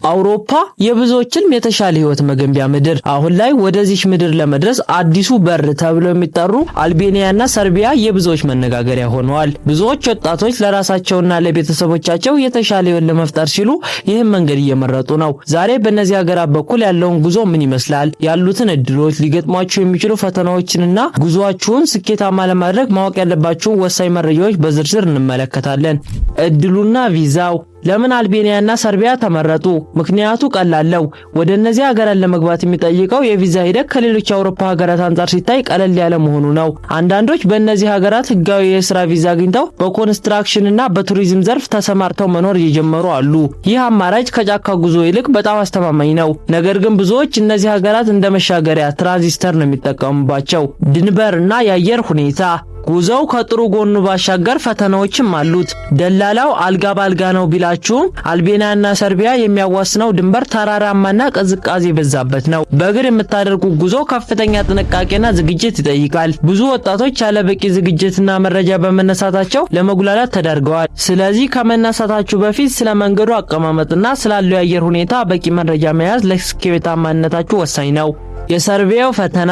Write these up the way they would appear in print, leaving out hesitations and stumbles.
አውሮፓ የብዙዎችን የተሻለ ህይወት መገንቢያ ምድር። አሁን ላይ ወደዚህ ምድር ለመድረስ አዲሱ በር ተብሎ የሚጠሩ አልቤኒያና ሰርቢያ የብዙዎች መነጋገሪያ ሆነዋል። ብዙዎች ወጣቶች ለራሳቸውና ለቤተሰቦቻቸው የተሻለ ህይወት ለመፍጠር ሲሉ ይህን መንገድ እየመረጡ ነው። ዛሬ በእነዚህ ሀገራት በኩል ያለውን ጉዞ ምን ይመስላል፣ ያሉትን እድሎች፣ ሊገጥሟችሁ የሚችሉ ፈተናዎችንና ጉዞአችሁን ስኬታማ ለማድረግ ማወቅ ያለባችሁን ወሳኝ መረጃዎች በዝርዝር እንመለከታለን። እድሉና ቪዛው ለምን አልቤኒያና ሰርቢያ ተመረጡ? ምክንያቱ ቀላል ነው። ወደ እነዚህ ሀገራት ለመግባት የሚጠይቀው የቪዛ ሂደት ከሌሎች የአውሮፓ ሀገራት አንጻር ሲታይ ቀለል ያለ መሆኑ ነው። አንዳንዶች በእነዚህ ሀገራት ህጋዊ የስራ ቪዛ አግኝተው በኮንስትራክሽንና በቱሪዝም ዘርፍ ተሰማርተው መኖር እየጀመሩ አሉ። ይህ አማራጭ ከጫካ ጉዞ ይልቅ በጣም አስተማማኝ ነው። ነገር ግን ብዙዎች እነዚህ ሀገራት እንደ መሻገሪያ ትራንዚስተር ነው የሚጠቀሙባቸው። ድንበርና የአየር ሁኔታ ጉዞው ከጥሩ ጎኑ ባሻገር ፈተናዎችም አሉት። ደላላው አልጋ ባልጋ ነው ቢላችሁም አልቤኒያና ሰርቢያ የሚያዋስነው ድንበር ተራራማና ቅዝቃዜ በዛበት ነው። በእግር የምታደርጉት ጉዞ ከፍተኛ ጥንቃቄና ዝግጅት ይጠይቃል። ብዙ ወጣቶች ያለ በቂ ዝግጅትና መረጃ በመነሳታቸው ለመጉላላት ተዳርገዋል። ስለዚህ ከመነሳታችሁ በፊት ስለ መንገዱ አቀማመጥና ስላለው የአየር ሁኔታ በቂ መረጃ መያዝ ለስኬታማነታችሁ ወሳኝ ነው። የሰርቢያው ፈተና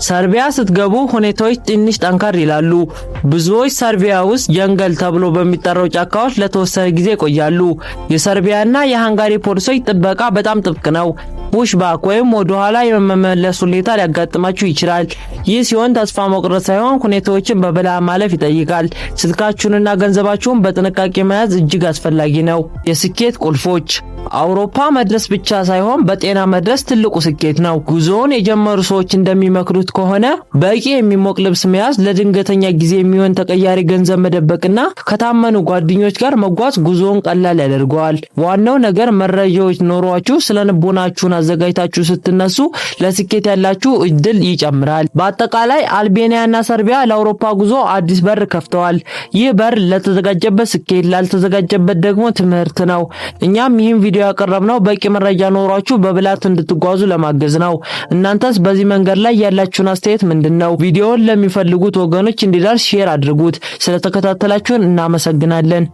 ሰርቢያ ስትገቡ ሁኔታዎች ትንሽ ጠንከር ይላሉ። ብዙዎች ሰርቢያ ውስጥ ጀንገል ተብሎ በሚጠራው ጫካዎች ለተወሰነ ጊዜ ይቆያሉ። የሰርቢያና የሃንጋሪ ፖሊሶች ጥበቃ በጣም ጥብቅ ነው። ፑሽባክ ወይም ወደ ኋላ የመመለስ ሁኔታ ሊያጋጥማችሁ ይችላል። ይህ ሲሆን ተስፋ መቁረጥ ሳይሆን ሁኔታዎችን በብልሃት ማለፍ ይጠይቃል። ስልካችሁንና ገንዘባችሁን በጥንቃቄ መያዝ እጅግ አስፈላጊ ነው። የስኬት ቁልፎች አውሮፓ መድረስ ብቻ ሳይሆን በጤና መድረስ ትልቁ ስኬት ነው። ጉዞውን የጀመሩ ሰዎች እንደሚመክሩት ከሆነ በቂ የሚሞቅ ልብስ መያዝ፣ ለድንገተኛ ጊዜ የሚሆን ተቀያሪ ገንዘብ መደበቅና ከታመኑ ጓደኞች ጋር መጓዝ ጉዞውን ቀላል ያደርገዋል። ዋናው ነገር መረጃዎች ኖሯችሁ ስለልቦናችሁን አዘጋጅታችሁ ስትነሱ ለስኬት ያላችሁ እድል ይጨምራል። በአጠቃላይ አልቤኒያና ሰርቢያ ለአውሮፓ ጉዞ አዲስ በር ከፍተዋል። ይህ በር ለተዘጋጀበት ስኬት፣ ላልተዘጋጀበት ደግሞ ትምህርት ነው። እኛም ይህን ቪዲዮ ያቀረብነው በቂ መረጃ ኖሯችሁ በብልሃት እንድትጓዙ ለማገዝ ነው። እናንተስ በዚህ መንገድ ላይ ያላችሁን አስተያየት ምንድነው? ቪዲዮውን ለሚፈልጉት ወገኖች እንዲደርስ ሼር አድርጉት። ስለተከታተላችሁን እናመሰግናለን።